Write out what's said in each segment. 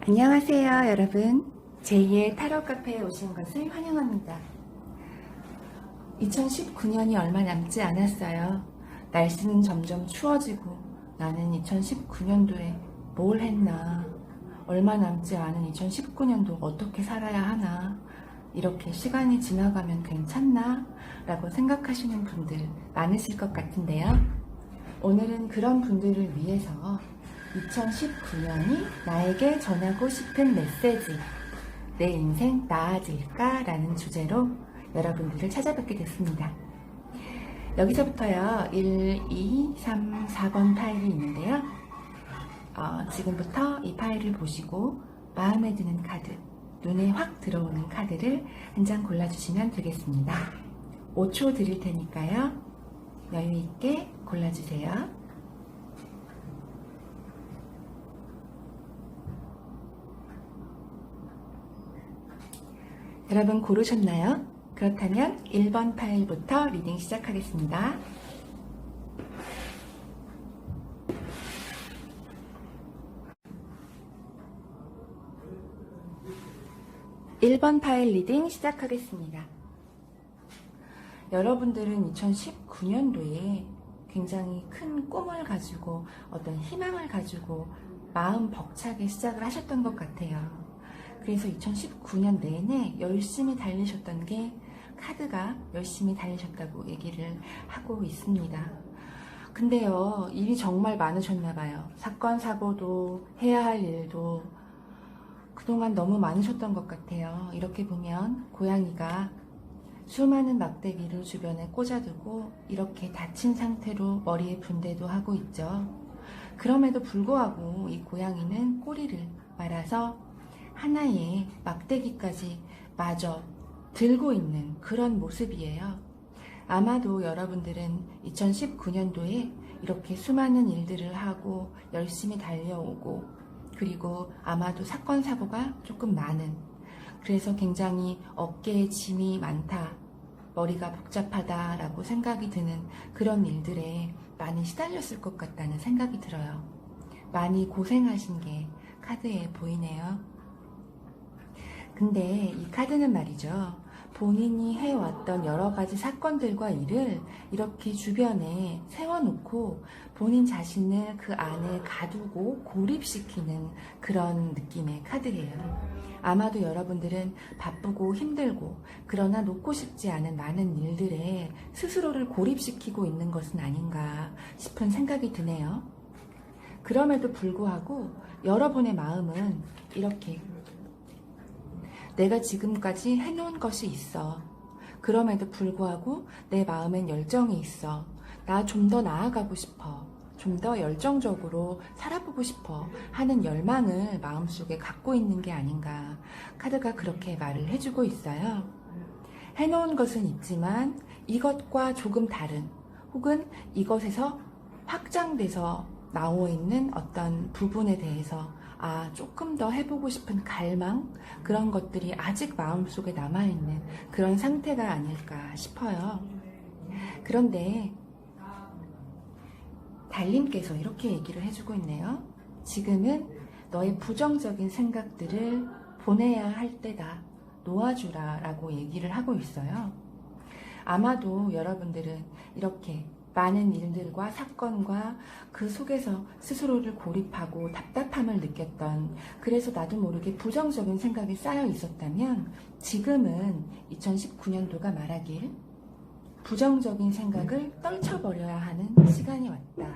안녕하세요, 여러분. 제2의 타로 카페에 오신 것을 환영합니다. 2019년이 얼마 남지 않았어요. 날씨는 점점 추워지고 나는 2019년도에 뭘 했나, 얼마 남지 않은 2019년도 어떻게 살아야 하나, 이렇게 시간이 지나가면 괜찮나? 라고 생각하시는 분들 많으실 것 같은데요. 오늘은 그런 분들을 위해서 2019년이 나에게 전하고 싶은 메시지, 내 인생 나아질까? 라는 주제로 여러분들을 찾아뵙게 됐습니다. 여기서부터요, 1, 2, 3, 4번 파일이 있는데요. 지금부터 이 파일을 보시고 마음에 드는 카드, 눈에 확 들어오는 카드를 한 장 골라주시면 되겠습니다. 5초 드릴 테니까요, 여유있게 골라주세요. 여러분 고르셨나요? 그렇다면 1번 파일부터 리딩 시작하겠습니다. (1번) 파일 리딩 시작하겠습니다. 여러분들은 2019년도에 굉장히 큰 꿈을 가지고 어떤 희망을 가지고 마음 벅차게 시작을 하셨던 것 같아요. 그래서 2019년 내내 열심히 달리셨던 게 카드가 열심히 달리셨다고 얘기를 하고 있습니다. 근데요, 일이 정말 많으셨나봐요. 사건, 사고도 해야 할 일도 그동안 너무 많으셨던 것 같아요. 이렇게 보면 고양이가 수많은 막대기를 주변에 꽂아두고 이렇게 다친 상태로 머리에 분대도 하고 있죠. 그럼에도 불구하고 이 고양이는 꼬리를 말아서 하나의 막대기까지 마저 들고 있는 그런 모습이에요. 아마도 여러분들은 2019년도에 이렇게 수많은 일들을 하고 열심히 달려오고, 그리고 아마도 사건 사고가 조금 많은, 그래서 굉장히 어깨에 짐이 많다, 머리가 복잡하다 라고 생각이 드는 그런 일들에 많이 시달렸을 것 같다는 생각이 들어요. 많이 고생하신 게 카드에 보이네요. 근데 이 카드는 말이죠, 본인이 해왔던 여러 가지 사건들과 일을 이렇게 주변에 세워놓고 본인 자신을 그 안에 가두고 고립시키는 그런 느낌의 카드예요. 아마도 여러분들은 바쁘고 힘들고 그러나 놓고 싶지 않은 많은 일들에 스스로를 고립시키고 있는 것은 아닌가 싶은 생각이 드네요. 그럼에도 불구하고 여러분의 마음은 이렇게, 내가 지금까지 해놓은 것이 있어. 그럼에도 불구하고 내 마음엔 열정이 있어. 나 좀 더 나아가고 싶어. 좀 더 열정적으로 살아보고 싶어 하는 열망을 마음속에 갖고 있는 게 아닌가. 카드가 그렇게 말을 해주고 있어요. 해놓은 것은 있지만 이것과 조금 다른, 혹은 이것에서 확장돼서 나오 있는 어떤 부분에 대해서 조금 더 해보고 싶은 갈망, 그런 것들이 아직 마음속에 남아있는 그런 상태가 아닐까 싶어요. 그런데 달님께서 이렇게 얘기를 해주고 있네요. 지금은 너의 부정적인 생각들을 보내야 할 때다. 놓아주라 라고 얘기를 하고 있어요. 아마도 여러분들은 이렇게 많은 일들과 사건과 그 속에서 스스로를 고립하고 답답함을 느꼈던, 그래서 나도 모르게 부정적인 생각이 쌓여 있었다면 지금은 2019년도가 말하길 부정적인 생각을 떨쳐버려야 하는 시간이 왔다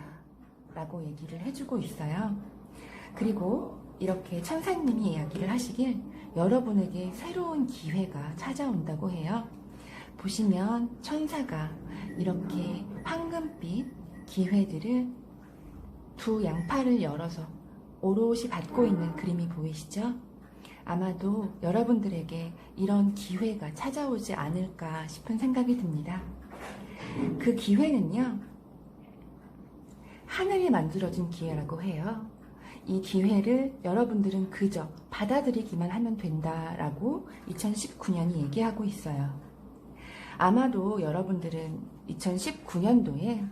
라고 얘기를 해주고 있어요. 그리고 이렇게 천사님이 이야기를 하시길 여러분에게 새로운 기회가 찾아온다고 해요. 보시면 천사가 이렇게 황금빛 기회들을 두 양팔을 열어서 오롯이 받고 있는 그림이 보이시죠? 아마도 여러분들에게 이런 기회가 찾아오지 않을까 싶은 생각이 듭니다. 그 기회는요, 하늘이 만들어준 기회라고 해요. 이 기회를 여러분들은 그저 받아들이기만 하면 된다라고 2019년이 얘기하고 있어요. 아마도 여러분들은 2019년도에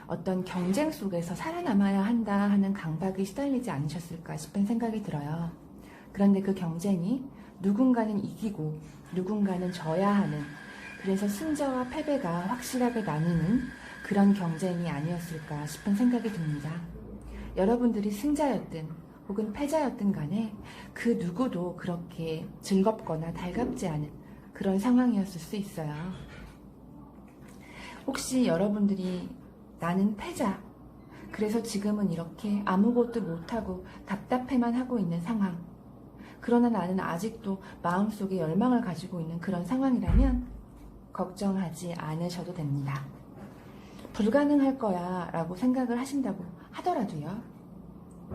어떤 경쟁 속에서 살아남아야 한다 하는 강박에 시달리지 않으셨을까 싶은 생각이 들어요. 그런데 그 경쟁이 누군가는 이기고 누군가는 져야 하는, 그래서 승자와 패배가 확실하게 나뉘는 그런 경쟁이 아니었을까 싶은 생각이 듭니다. 여러분들이 승자였든 혹은 패자였든 간에 그 누구도 그렇게 즐겁거나 달갑지 않은 그런 상황이었을 수 있어요. 혹시 여러분들이 나는 패자, 그래서 지금은 이렇게 아무것도 못하고 답답해만 하고 있는 상황, 그러나 나는 아직도 마음속에 열망을 가지고 있는 그런 상황이라면 걱정하지 않으셔도 됩니다. 불가능할 거야 라고 생각을 하신다고 하더라도요,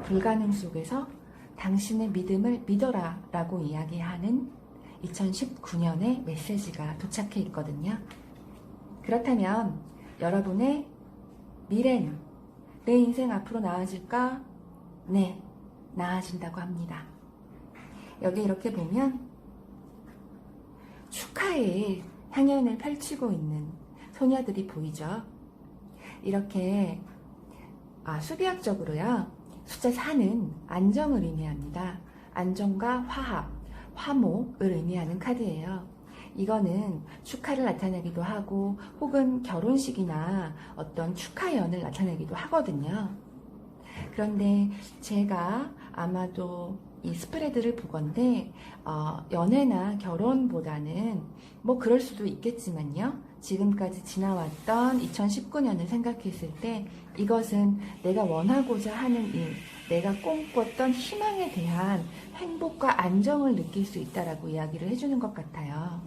불가능 속에서 당신의 믿음을 믿어라 라고 이야기하는 2019년의 메시지가 도착해 있거든요. 그렇다면 여러분의 미래는, 내 인생 앞으로 나아질까? 네, 나아진다고 합니다. 여기 이렇게 보면 축하의 향연을 펼치고 있는 소녀들이 보이죠. 이렇게 수비학적으로요, 숫자 4는 안정을 의미합니다. 안정과 화합, 화목을 의미하는 카드예요. 이거는 축하를 나타내기도 하고 혹은 결혼식이나 어떤 축하연을 나타내기도 하거든요. 그런데 제가 아마도 이 스프레드를 보건대 연애나 결혼보다는 뭐 그럴 수도 있겠지만요, 지금까지 지나왔던 2019년을 생각했을 때 이것은 내가 원하고자 하는 일, 내가 꿈꿨던 희망에 대한 행복과 안정을 느낄 수 있다라고 이야기를 해주는 것 같아요.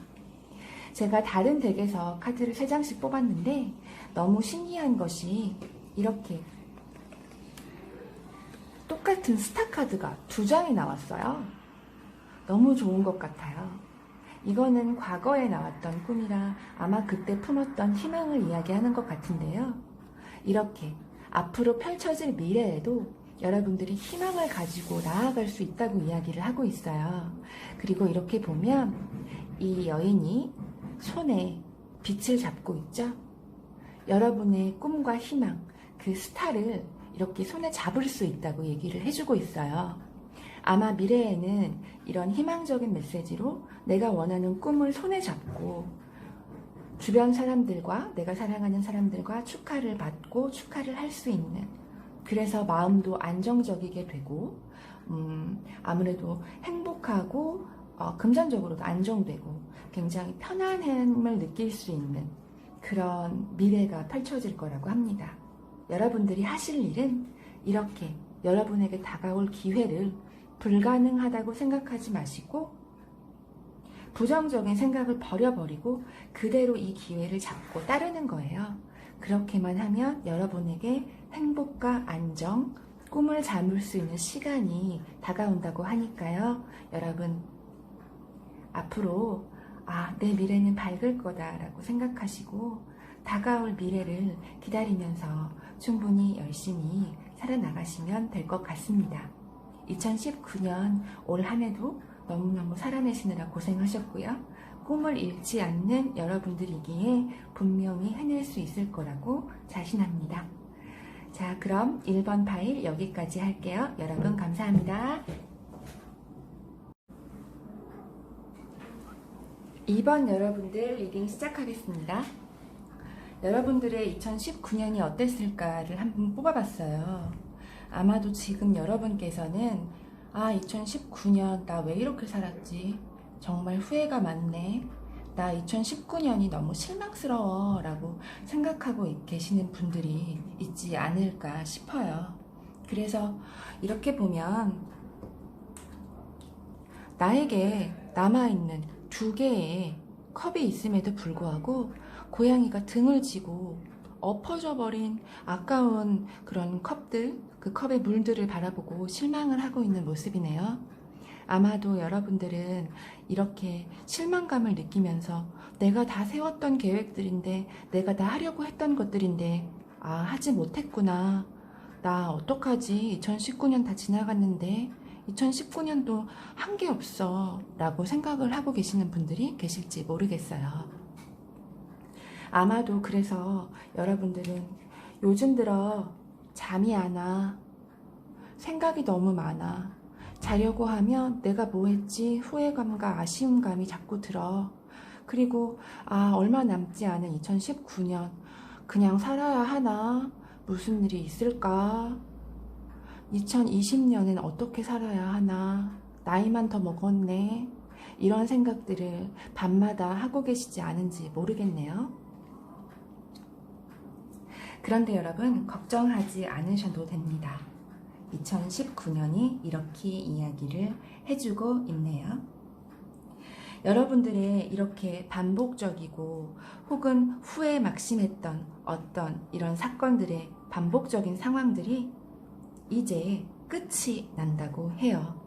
제가 다른 덱에서 카드를 3장씩 뽑았는데 너무 신기한 것이 이렇게 똑같은 스타 카드가 2장이 나왔어요. 너무 좋은 것 같아요. 이거는 과거에 나왔던 꿈이라 아마 그때 품었던 희망을 이야기하는 것 같은데요. 이렇게 앞으로 펼쳐질 미래에도 여러분들이 희망을 가지고 나아갈 수 있다고 이야기를 하고 있어요. 그리고 이렇게 보면 이 여인이 손에 빛을 잡고 있죠. 여러분의 꿈과 희망, 그 스타를 이렇게 손에 잡을 수 있다고 얘기를 해주고 있어요. 아마 미래에는 이런 희망적인 메시지로 내가 원하는 꿈을 손에 잡고 주변 사람들과, 내가 사랑하는 사람들과 축하를 받고 축하를 할 수 있는, 그래서 마음도 안정적이게 되고 아무래도 행복하고 금전적으로도 안정되고 굉장히 편안함을 느낄 수 있는 그런 미래가 펼쳐질 거라고 합니다. 여러분들이 하실 일은 이렇게 여러분에게 다가올 기회를 불가능하다고 생각하지 마시고 부정적인 생각을 버려버리고 그대로 이 기회를 잡고 따르는 거예요. 그렇게만 하면 여러분에게 행복과 안정, 꿈을 잡을 수 있는 시간이 다가온다고 하니까요. 여러분, 앞으로 내 미래는 밝을 거다라고 생각하시고 다가올 미래를 기다리면서 충분히 열심히 살아나가시면 될 것 같습니다. 2019년 올 한 해도 너무너무 살아내시느라 고생하셨고요. 꿈을 잃지 않는 여러분들이기에 분명히 해낼 수 있을 거라고 자신합니다. 자, 그럼 1번 파일 여기까지 할게요. 여러분 감사합니다. 2번 여러분들 리딩 시작하겠습니다. 여러분들의 2019년이 어땠을까를 한번 뽑아봤어요. 아마도 지금 여러분께서는 2019년 나 왜 이렇게 살았지? 정말 후회가 많네. 나 2019년이 너무 실망스러워 라고 생각하고 계시는 분들이 있지 않을까 싶어요. 그래서 이렇게 보면 나에게 남아있는 2개의 컵이 있음에도 불구하고 고양이가 등을 지고 엎어져 버린 아까운 그런 컵들, 그 컵의 물들을 바라보고 실망을 하고 있는 모습이네요. 아마도 여러분들은 이렇게 실망감을 느끼면서 내가 다 세웠던 계획들인데, 내가 다 하려고 했던 것들인데 하지 못했구나. 나 어떡하지? 2019년 다 지나갔는데 2019년도 한 게 없어 라고 생각을 하고 계시는 분들이 계실지 모르겠어요. 아마도 그래서 여러분들은 요즘 들어 잠이 안 와, 생각이 너무 많아, 자려고 하면 내가 뭐 했지 후회감과 아쉬움감이 자꾸 들어. 그리고 얼마 남지 않은 2019년 그냥 살아야 하나? 무슨 일이 있을까? 2020년엔 어떻게 살아야 하나? 나이만 더 먹었네. 이런 생각들을 밤마다 하고 계시지 않은지 모르겠네요. 그런데 여러분, 걱정하지 않으셔도 됩니다. 2019년이 이렇게 이야기를 해주고 있네요. 여러분들의 이렇게 반복적이고 혹은 후회 막심했던 어떤 이런 사건들의 반복적인 상황들이 이제 끝이 난다고 해요.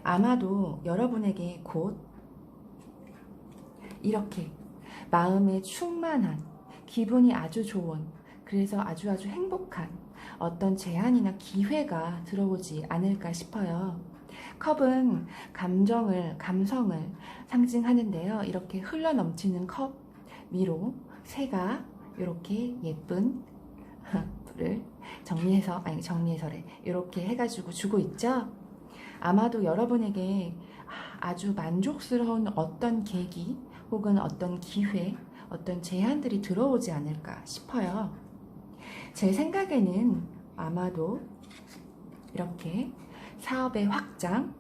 아마도 여러분에게 곧 이렇게 마음에 충만한, 기분이 아주 좋은, 그래서 아주 행복한 어떤 제안이나 기회가 들어오지 않을까 싶어요. 컵은 감정을, 감성을 상징하는데요. 이렇게 흘러넘치는 컵 위로 새가 이렇게 예쁜 불을 정리해서래. 이렇게 해가지고 주고 있죠. 아마도 여러분에게 아주 만족스러운 어떤 계기 혹은 어떤 기회, 어떤 제안들이 들어오지 않을까 싶어요. 제 생각에는 아마도 이렇게 사업의 확장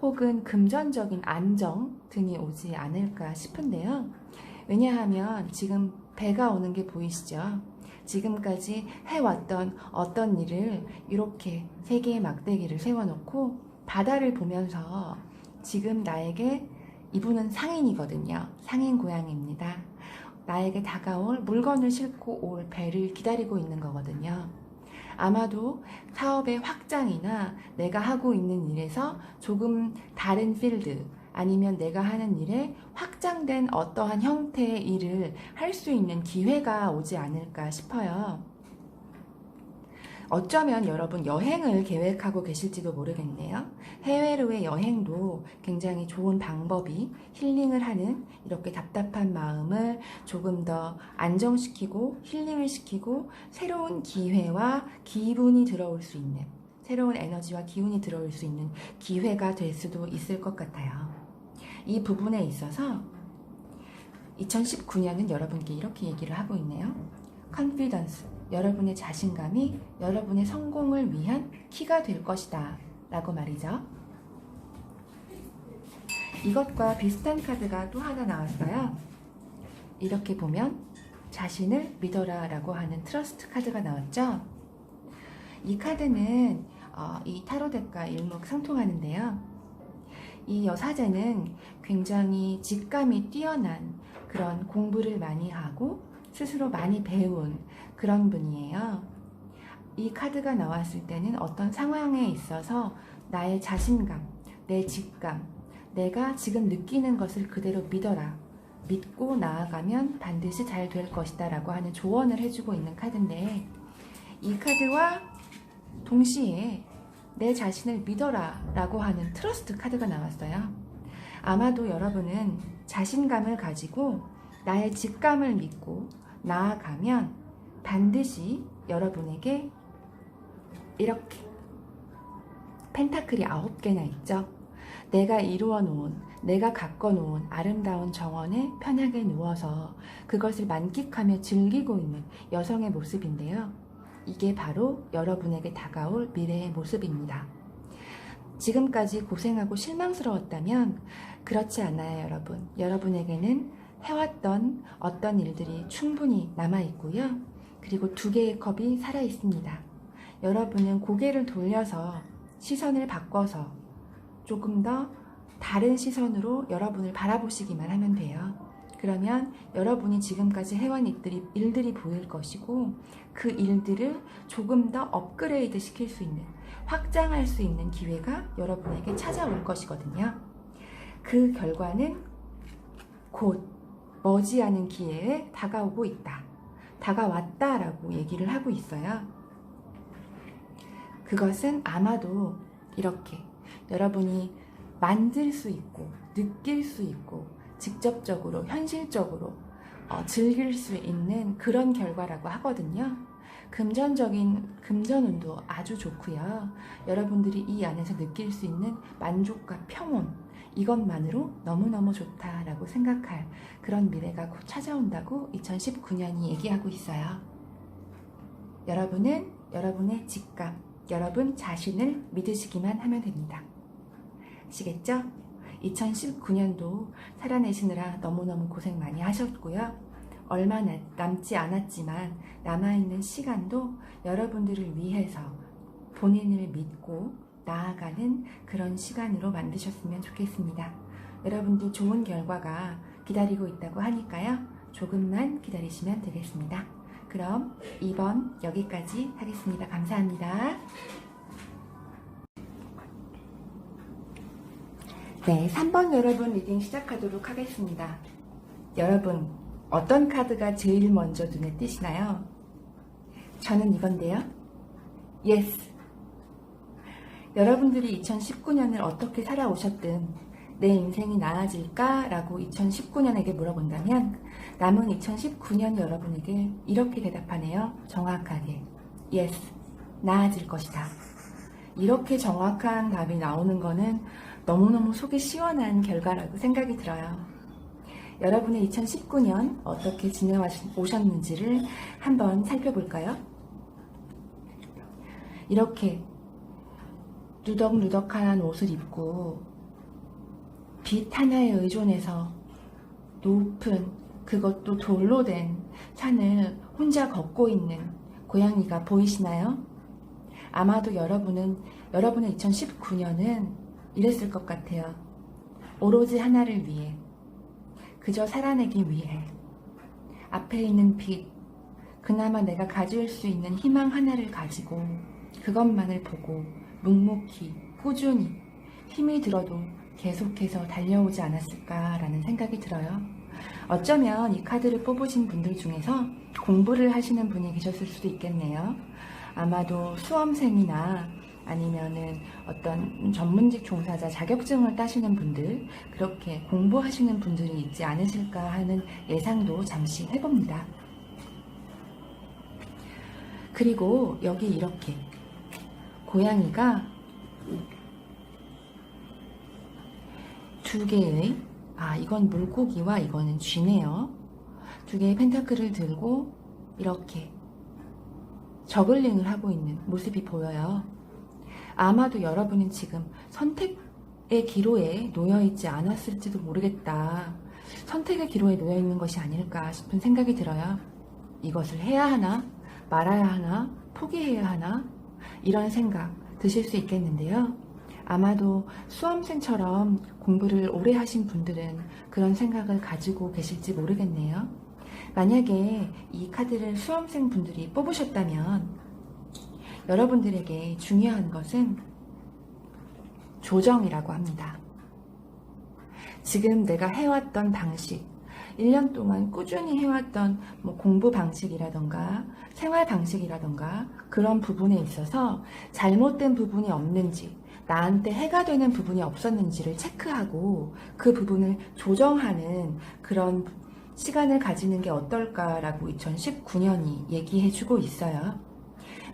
혹은 금전적인 안정 등이 오지 않을까 싶은데요. 왜냐하면 지금 배가 오는 게 보이시죠? 지금까지 해왔던 어떤 일을 이렇게 세 개의 막대기를 세워놓고 바다를 보면서 지금 나에게, 이분은 상인이거든요. 상인 고양이입니다. 나에게 다가올 물건을 싣고 올 배를 기다리고 있는 거거든요. 아마도 사업의 확장이나 내가 하고 있는 일에서 조금 다른 필드, 아니면 내가 하는 일에 확장된 어떠한 형태의 일을 할 수 있는 기회가 오지 않을까 싶어요. 어쩌면 여러분 여행을 계획하고 계실지도 모르겠네요. 해외로의 여행도 굉장히 좋은 방법이, 힐링을 하는, 이렇게 답답한 마음을 조금 더 안정시키고 힐링을 시키고 새로운 기회와 기분이 들어올 수 있는, 새로운 에너지와 기운이 들어올 수 있는 기회가 될 수도 있을 것 같아요. 이 부분에 있어서 2019년은 여러분께 이렇게 얘기를 하고 있네요. confidence, 여러분의 자신감이 여러분의 성공을 위한 키가 될 것이다 라고 말이죠. 이것과 비슷한 카드가 또 하나 나왔어요. 이렇게 보면 자신을 믿어라 라고 하는 트러스트 카드가 나왔죠. 이 카드는 이 타로 덱과 일맥상통하는데요. 이 여사제는 굉장히 직감이 뛰어난 그런 공부를 많이 하고 스스로 많이 배운 그런 분이에요. 이 카드가 나왔을 때는 어떤 상황에 있어서 나의 자신감, 내 직감, 내가 지금 느끼는 것을 그대로 믿어라. 믿고 나아가면 반드시 잘 될 것이다 라고 하는 조언을 해주고 있는 카드인데, 이 카드와 동시에 내 자신을 믿어라 라고 하는 트러스트 카드가 나왔어요. 아마도 여러분은 자신감을 가지고 나의 직감을 믿고 나아가면 반드시 여러분에게 이렇게 펜타클이 9개나 있죠. 내가 이루어 놓은, 내가 가꿔 놓은 아름다운 정원에 편하게 누워서 그것을 만끽하며 즐기고 있는 여성의 모습인데요. 이게 바로 여러분에게 다가올 미래의 모습입니다. 지금까지 고생하고 실망스러웠다면 그렇지 않아요, 여러분. 여러분에게는 해왔던 어떤 일들이 충분히 남아있고요. 그리고 2개의 컵이 살아있습니다. 여러분은 고개를 돌려서 시선을 바꿔서 조금 더 다른 시선으로 여러분을 바라보시기만 하면 돼요. 그러면 여러분이 지금까지 해온 일들이 보일 것이고, 그 일들을 조금 더 업그레이드 시킬 수 있는, 확장할 수 있는 기회가 여러분에게 찾아올 것이거든요. 그 결과는 곧 머지않은 기회에 다가오고 있다, 다가왔다라고 얘기를 하고 있어요. 그것은 아마도 이렇게 여러분이 만질 수 있고 느낄 수 있고 직접적으로 현실적으로 즐길 수 있는 그런 결과라고 하거든요. 금전운도 아주 좋고요. 여러분들이 이 안에서 느낄 수 있는 만족과 평온, 이것만으로 너무너무 좋다라고 생각할 그런 미래가 곧 찾아온다고 2019년이 얘기하고 있어요. 여러분은 여러분의 직감, 여러분 자신을 믿으시기만 하면 됩니다. 아시겠죠? 2019년도 살아내시느라 너무너무 고생 많이 하셨고요. 얼마 남지 않았지만 남아있는 시간도 여러분들을 위해서 본인을 믿고 나아가는 그런 시간으로 만드셨으면 좋겠습니다. 여러분들 좋은 결과가 기다리고 있다고 하니까요. 조금만 기다리시면 되겠습니다. 그럼 2번 여기까지 하겠습니다. 감사합니다. 네, 3번 여러분 리딩 시작하도록 하겠습니다. 여러분, 어떤 카드가 제일 먼저 눈에 띄시나요? 저는 이건데요. Yes. 여러분들이 2019년을 어떻게 살아오셨든 내 인생이 나아질까? 라고 2019년에게 물어본다면 남은 2019년 여러분에게 이렇게 대답하네요. 정확하게. Yes. 나아질 것이다. 이렇게 정확한 답이 나오는 거는 너무너무 속이 시원한 결과라고 생각이 들어요. 여러분의 2019년 어떻게 지내오셨는지를 한번 살펴볼까요? 이렇게 누덕누덕한 옷을 입고 빛 하나에 의존해서 높은, 그것도 돌로 된 산을 혼자 걷고 있는 고양이가 보이시나요? 아마도 여러분의 2019년은 이랬을 것 같아요. 오로지 하나를 위해, 그저 살아내기 위해, 앞에 있는 빛, 그나마 내가 가질 수 있는 희망 하나를 가지고 그것만을 보고 묵묵히 꾸준히 힘이 들어도 계속해서 달려오지 않았을까라는 생각이 들어요. 어쩌면 이 카드를 뽑으신 분들 중에서 공부를 하시는 분이 계셨을 수도 있겠네요. 아마도 수험생이나 아니면은 어떤 전문직 종사자 자격증을 따시는 분들, 그렇게 공부하시는 분들이 있지 않으실까 하는 예상도 잠시 해봅니다. 그리고 여기 이렇게 고양이가 두 개의, 이건 물고기와 이거는 쥐네요. 두 개의 펜타클을 들고 이렇게 저글링을 하고 있는 모습이 보여요. 아마도 여러분은 지금 선택의 기로에 놓여있지 않았을지도 모르겠다. 선택의 기로에 놓여있는 것이 아닐까 싶은 생각이 들어요. 이것을 해야 하나? 말아야 하나? 포기해야 하나? 이런 생각 드실 수 있겠는데요. 아마도 수험생처럼 공부를 오래 하신 분들은 그런 생각을 가지고 계실지 모르겠네요. 만약에 이 카드를 수험생 분들이 뽑으셨다면 여러분들에게 중요한 것은 조정이라고 합니다. 지금 내가 해왔던 방식, 1년 동안 꾸준히 해왔던 공부 방식이라던가 생활 방식이라던가 그런 부분에 있어서 잘못된 부분이 없는지, 나한테 해가 되는 부분이 없었는지를 체크하고 그 부분을 조정하는 그런 시간을 가지는 게 어떨까라고 2019년이 얘기해주고 있어요.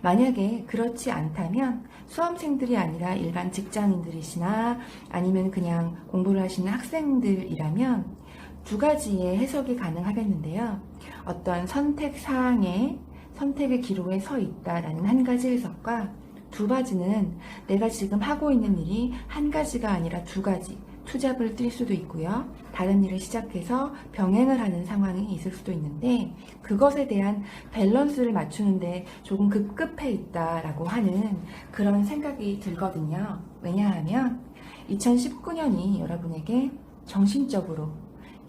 만약에 그렇지 않다면 수험생들이 아니라 일반 직장인들이시나 아니면 그냥 공부를 하시는 학생들이라면 두 가지의 해석이 가능하겠는데요. 어떤 선택사항에 선택의 기로에 서 있다라는 한 가지 해석과 두 가지는 내가 지금 하고 있는 일이 한 가지가 아니라 두 가지, 투잡을 뛸 수도 있고요. 다른 일을 시작해서 병행을 하는 상황이 있을 수도 있는데 그것에 대한 밸런스를 맞추는데 조금 급급해 있다라고 하는 그런 생각이 들거든요. 왜냐하면 2019년이 여러분에게 정신적으로,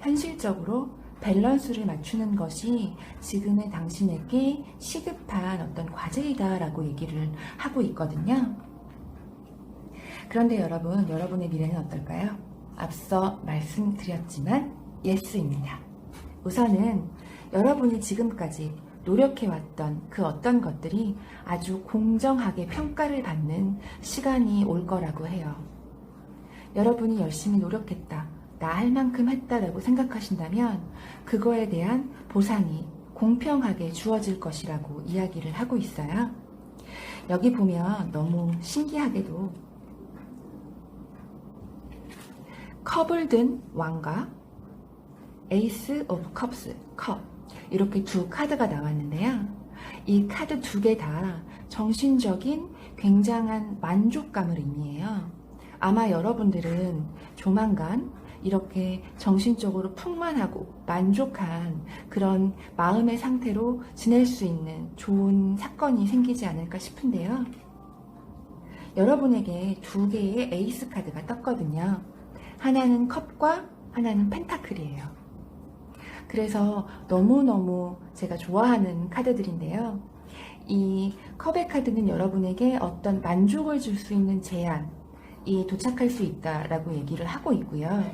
현실적으로 밸런스를 맞추는 것이 지금의 당신에게 시급한 어떤 과제이다라고 얘기를 하고 있거든요. 그런데 여러분, 여러분의 미래는 어떨까요? 앞서 말씀드렸지만 예스입니다. 우선은 여러분이 지금까지 노력해왔던 그 어떤 것들이 아주 공정하게 평가를 받는 시간이 올 거라고 해요. 여러분이 열심히 노력했다, 나 할 만큼 했다라고 생각하신다면 그거에 대한 보상이 공평하게 주어질 것이라고 이야기를 하고 있어요. 여기 보면 너무 신기하게도 컵을 든 왕과 에이스 오브 컵스, 컵, 이렇게 두 카드가 나왔는데요. 이 카드 두 개 다 정신적인 굉장한 만족감을 의미해요. 아마 여러분들은 조만간 이렇게 정신적으로 풍만하고 만족한 그런 마음의 상태로 지낼 수 있는 좋은 사건이 생기지 않을까 싶은데요. 여러분에게 두 개의 에이스 카드가 떴거든요. 하나는 컵과 하나는 펜타클이에요. 그래서 너무너무 제가 좋아하는 카드들인데요. 이 컵의 카드는 여러분에게 어떤 만족을 줄 수 있는 제안이 도착할 수 있다라고 얘기를 하고 있고요.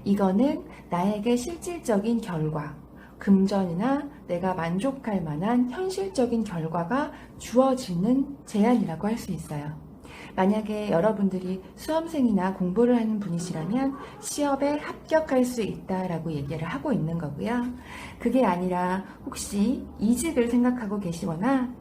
이거는 나에게 실질적인 결과, 금전이나 내가 만족할 만한 현실적인 결과가 주어지는 제안이라고 할 수 있어요. 만약에 여러분들이 수험생이나 공부를 하는 분이시라면 시험에 합격할 수 있다라고 얘기를 하고 있는 거고요. 그게 아니라 혹시 이직을 생각하고 계시거나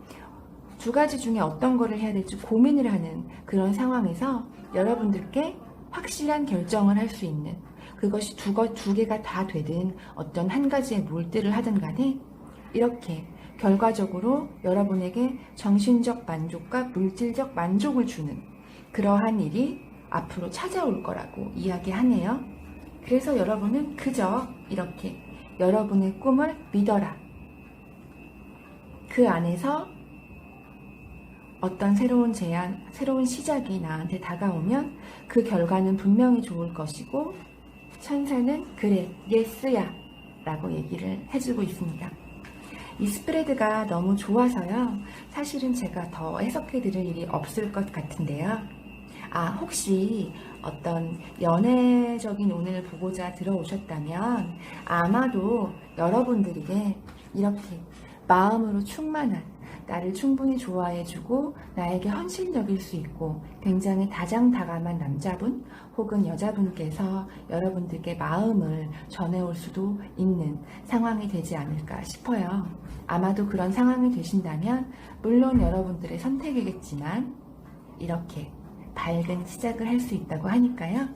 두 가지 중에 어떤 거를 해야 될지 고민을 하는 그런 상황에서 여러분들께 확실한 결정을 할 수 있는, 그것이 두 개가 다 되든 어떤 한 가지에 몰두를 하든 간에 이렇게 결과적으로 여러분에게 정신적 만족과 물질적 만족을 주는 그러한 일이 앞으로 찾아올 거라고 이야기하네요. 그래서 여러분은 그저 이렇게 여러분의 꿈을 믿어라. 그 안에서 어떤 새로운 제안, 새로운 시작이 나한테 다가오면 그 결과는 분명히 좋을 것이고 천사는 그래, 예스야 라고 얘기를 해주고 있습니다. 이 스프레드가 너무 좋아서요. 사실은 제가 더 해석해 드릴 일이 없을 것 같은데요. 혹시 어떤 연애적인 운을 보고자 들어오셨다면 아마도 여러분들에게 이렇게 마음으로 충만한, 나를 충분히 좋아해주고 나에게 헌신적일 수 있고 굉장히 다정다감한 남자분 혹은 여자분께서 여러분들께 마음을 전해올 수도 있는 상황이 되지 않을까 싶어요. 아마도 그런 상황이 되신다면 물론 여러분들의 선택이겠지만 이렇게 밝은 시작을 할 수 있다고 하니까요.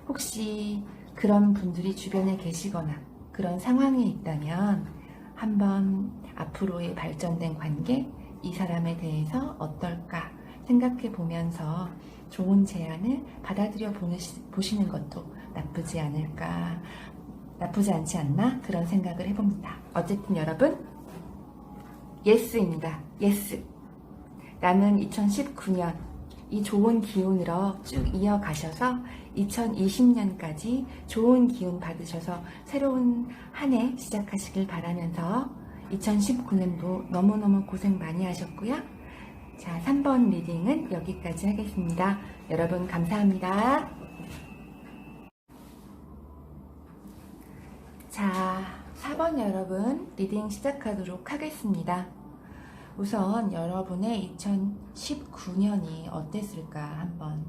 혹시 그런 분들이 주변에 계시거나 그런 상황이 있다면 한번 앞으로의 발전된 관계, 이 사람에 대해서 어떨까 생각해 보면서 좋은 제안을 받아들여 보시는 것도 나쁘지 않지 않나 그런 생각을 해봅니다. 어쨌든 여러분, 예스입니다. 예스. 나는 2019년 이 좋은 기운으로 쭉 이어가셔서 2020년까지 좋은 기운 받으셔서 새로운 한 해 시작하시길 바라면서 2019년도 너무너무 고생 많이 하셨고요. 자, 3번 리딩은 여기까지 하겠습니다. 여러분 감사합니다. 자, 4번 여러분 리딩 시작하도록 하겠습니다. 우선 여러분의 2019년이 어땠을까 한번,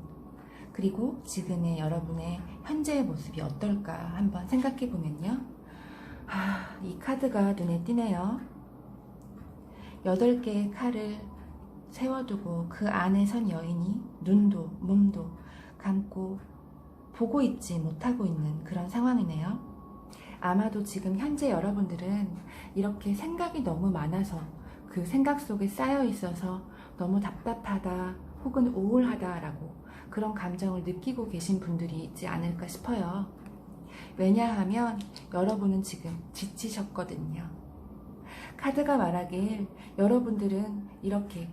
그리고 지금의 여러분의 현재의 모습이 어떨까 한번 생각해 보면요. 이 카드가 눈에 띄네요. 8개의 칼을 세워두고 그 안에 선 여인이 눈도 몸도 감고 보고 있지 못하고 있는 그런 상황이네요. 아마도 지금 현재 여러분들은 이렇게 생각이 너무 많아서 그 생각 속에 쌓여 있어서 너무 답답하다 혹은 우울하다라고 그런 감정을 느끼고 계신 분들이 있지 않을까 싶어요. 왜냐하면 여러분은 지금 지치셨거든요. 카드가 말하길 여러분들은 이렇게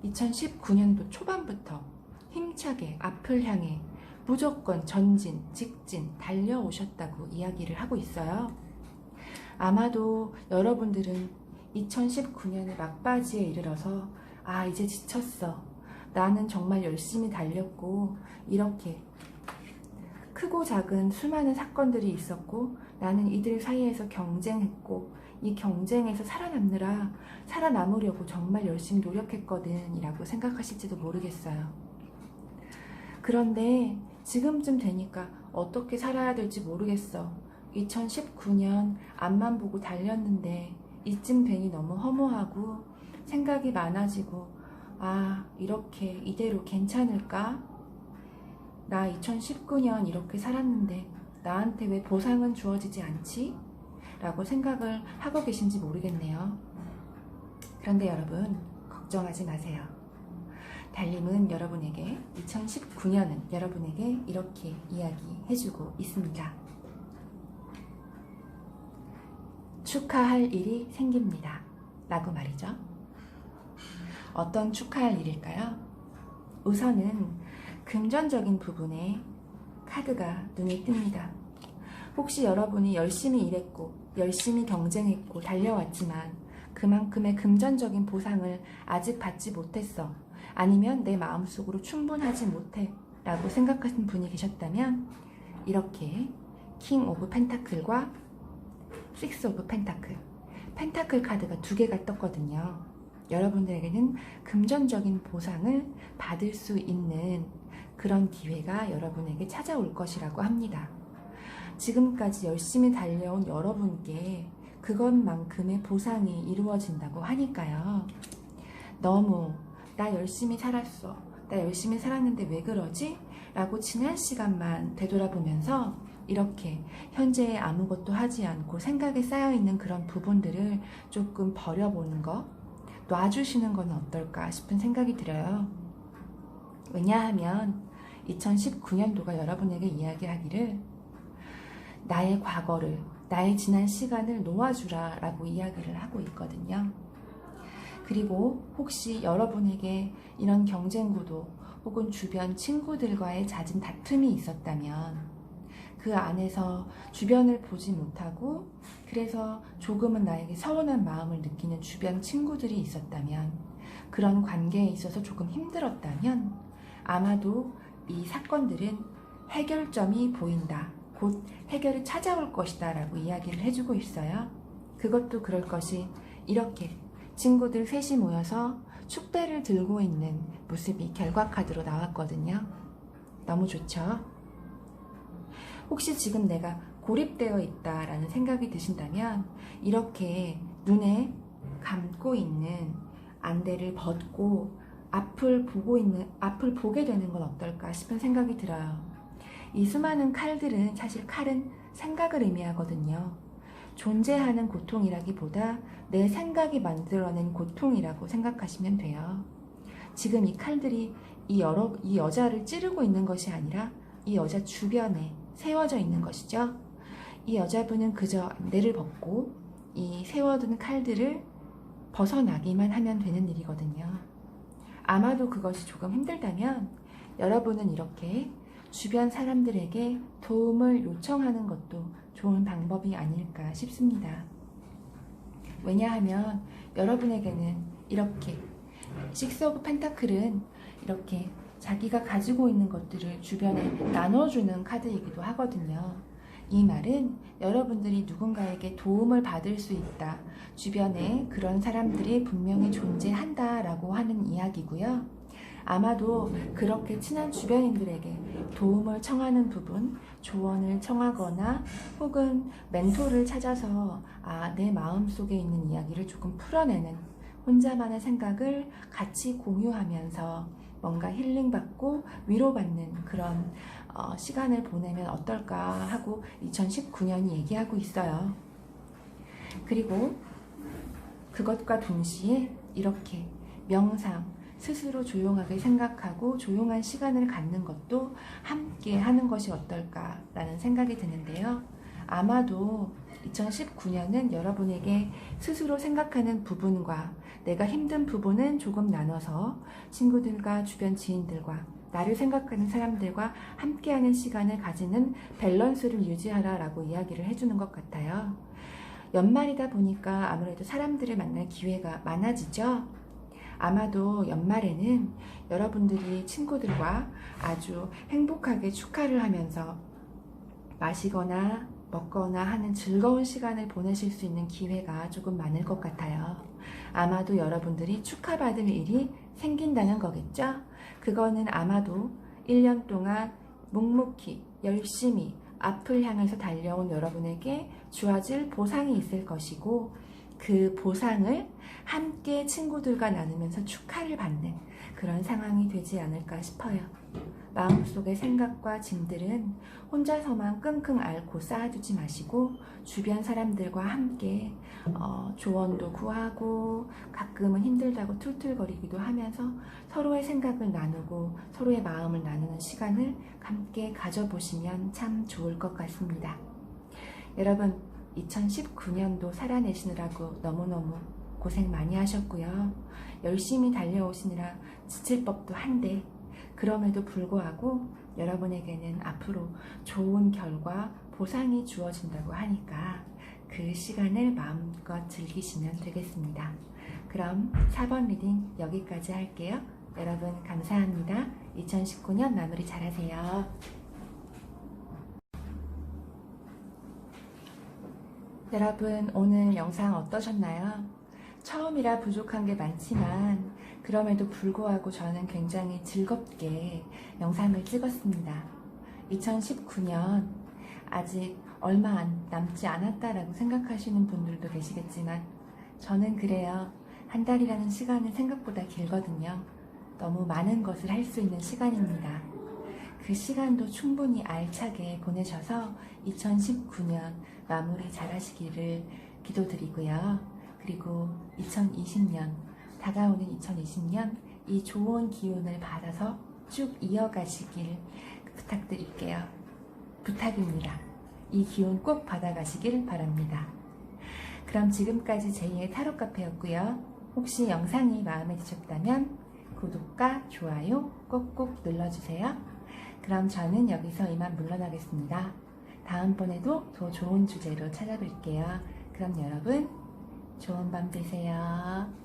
2019년도 초반부터 힘차게 앞을 향해 무조건 전진, 직진, 달려오셨다고 이야기를 하고 있어요. 아마도 여러분들은 2019년의 막바지에 이르러서 이제 지쳤어. 나는 정말 열심히 달렸고 이렇게 크고 작은 수많은 사건들이 있었고 나는 이들 사이에서 경쟁했고 이 경쟁에서 살아남으려고 정말 열심히 노력했거든 이라고 생각하실지도 모르겠어요. 그런데 지금쯤 되니까 어떻게 살아야 될지 모르겠어. 2019년 앞만 보고 달렸는데 이쯤 되니 너무 허무하고 생각이 많아지고, 아, 이렇게 이대로 괜찮을까? 나 2019년 이렇게 살았는데 나한테 왜 보상은 주어지지 않지? 라고 생각을 하고 계신지 모르겠네요. 그런데 여러분, 걱정하지 마세요. 달님은 여러분에게 2019년은 여러분에게 이렇게 이야기해주고 있습니다. 축하할 일이 생깁니다. 라고 말이죠. 어떤 축하할 일일까요? 우선은 금전적인 부분에 카드가 눈에 띕니다. 혹시 여러분이 열심히 일했고 열심히 경쟁했고 달려왔지만 그만큼의 금전적인 보상을 아직 받지 못했어, 아니면 내 마음속으로 충분하지 못해 라고 생각하시는 분이 계셨다면, 이렇게 킹 오브 펜타클과 식스 오브 펜타클, 펜타클 카드가 두 개가 떴거든요. 여러분들에게는 금전적인 보상을 받을 수 있는 그런 기회가 여러분에게 찾아올 것이라고 합니다. 지금까지 열심히 달려온 여러분께 그것만큼의 보상이 이루어진다고 하니까요. 너무 나 열심히 살았어, 나 열심히 살았는데 왜 그러지? 라고 지난 시간만 되돌아보면서 이렇게 현재에 아무것도 하지 않고 생각에 쌓여있는 그런 부분들을 조금 버려보는 거, 놔주시는 건 어떨까 싶은 생각이 들어요. 왜냐하면 2019년도가 여러분에게 이야기하기를 나의 과거를, 나의 지난 시간을 놓아주라 라고 이야기를 하고 있거든요. 그리고 혹시 여러분에게 이런 경쟁구도 혹은 주변 친구들과의 잦은 다툼이 있었다면, 그 안에서 주변을 보지 못하고 그래서 조금은 나에게 서운한 마음을 느끼는 주변 친구들이 있었다면, 그런 관계에 있어서 조금 힘들었다면 아마도 이 사건들은 해결점이 보인다, 곧 해결이 찾아올 것이다 라고 이야기를 해주고 있어요. 그것도 그럴 것이 이렇게 친구들 셋이 모여서 축배를 들고 있는 모습이 결과 카드로 나왔거든요. 너무 좋죠? 혹시 지금 내가 고립되어 있다라는 생각이 드신다면, 이렇게 눈에 감고 있는 안대를 벗고 앞을 보게 되는 건 어떨까 싶은 생각이 들어요. 이 수많은 칼들은, 사실 칼은 생각을 의미하거든요. 존재하는 고통이라기보다 내 생각이 만들어낸 고통이라고 생각하시면 돼요. 지금 이 칼들이 이 여자를 찌르고 있는 것이 아니라 이 여자 주변에 세워져 있는 것이죠. 이 여자분은 그저 안대를 벗고 이 세워둔 칼들을 벗어나기만 하면 되는 일이거든요. 아마도 그것이 조금 힘들다면 여러분은 이렇게 주변 사람들에게 도움을 요청하는 것도 좋은 방법이 아닐까 싶습니다. 왜냐하면 여러분에게는 이렇게 식스 오브 펜타클은 이렇게 자기가 가지고 있는 것들을 주변에 나눠주는 카드이기도 하거든요. 이 말은 여러분들이 누군가에게 도움을 받을 수 있다, 주변에 그런 사람들이 분명히 존재한다 라고 하는 이야기고요. 아마도 그렇게 친한 주변인들에게 도움을 청하는 부분, 조언을 청하거나 혹은 멘토를 찾아서 내 마음속에 있는 이야기를 조금 풀어내는, 혼자만의 생각을 같이 공유하면서 뭔가 힐링받고 위로받는 그런 시간을 보내면 어떨까 하고 2019년이 얘기하고 있어요. 그리고 그것과 동시에 이렇게 명상, 스스로 조용하게 생각하고 조용한 시간을 갖는 것도 함께 하는 것이 어떨까라는 생각이 드는데요. 아마도 2019년은 여러분에게 스스로 생각하는 부분과 내가 힘든 부분은 조금 나눠서 친구들과 주변 지인들과 나를 생각하는 사람들과 함께하는 시간을 가지는 밸런스를 유지하라 라고 이야기를 해주는 것 같아요. 연말이다 보니까 아무래도 사람들을 만날 기회가 많아지죠. 아마도 연말에는 여러분들이 친구들과 아주 행복하게 축하를 하면서 마시거나 먹거나 하는 즐거운 시간을 보내실 수 있는 기회가 조금 많을 것 같아요. 아마도 여러분들이 축하받을 일이 생긴다는 거겠죠? 그거는 아마도 1년 동안 묵묵히 열심히 앞을 향해서 달려온 여러분에게 주어질 보상이 있을 것이고, 그 보상을 함께 친구들과 나누면서 축하를 받는 그런 상황이 되지 않을까 싶어요. 마음속의 생각과 짐들은 혼자서만 끙끙 앓고 쌓아두지 마시고 주변 사람들과 함께 조언도 구하고 가끔은 힘들다고 툴툴거리기도 하면서 서로의 생각을 나누고 서로의 마음을 나누는 시간을 함께 가져보시면 참 좋을 것 같습니다. 여러분, 2019년도 살아내시느라고 너무너무 고생 많이 하셨고요. 열심히 달려오시느라 지칠 법도 한데 그럼에도 불구하고 여러분에게는 앞으로 좋은 결과, 보상이 주어진다고 하니까 그 시간을 마음껏 즐기시면 되겠습니다. 그럼 4번 리딩 여기까지 할게요. 여러분 감사합니다. 2019년 마무리 잘하세요. 여러분 오늘 영상 어떠셨나요? 처음이라 부족한 게 많지만 그럼에도 불구하고 저는 굉장히 즐겁게 영상을 찍었습니다. 2019년 아직 얼마 남지 않았다라고 생각하시는 분들도 계시겠지만 저는 그래요. 한 달이라는 시간은 생각보다 길거든요. 너무 많은 것을 할 수 있는 시간입니다. 그 시간도 충분히 알차게 보내셔서 2019년 마무리 잘하시기를 기도드리고요. 그리고 2020년, 다가오는 2020년 이 좋은 기운을 받아서 쭉 이어가시길 부탁드릴게요. 부탁입니다. 이 기운 꼭 받아가시길 바랍니다. 그럼 지금까지 제2의 타로 카페였고요. 혹시 영상이 마음에 드셨다면 구독과 좋아요 꼭꼭 눌러주세요. 그럼 저는 여기서 이만 물러나겠습니다. 다음번에도 더 좋은 주제로 찾아뵐게요. 그럼 여러분 좋은 밤 되세요.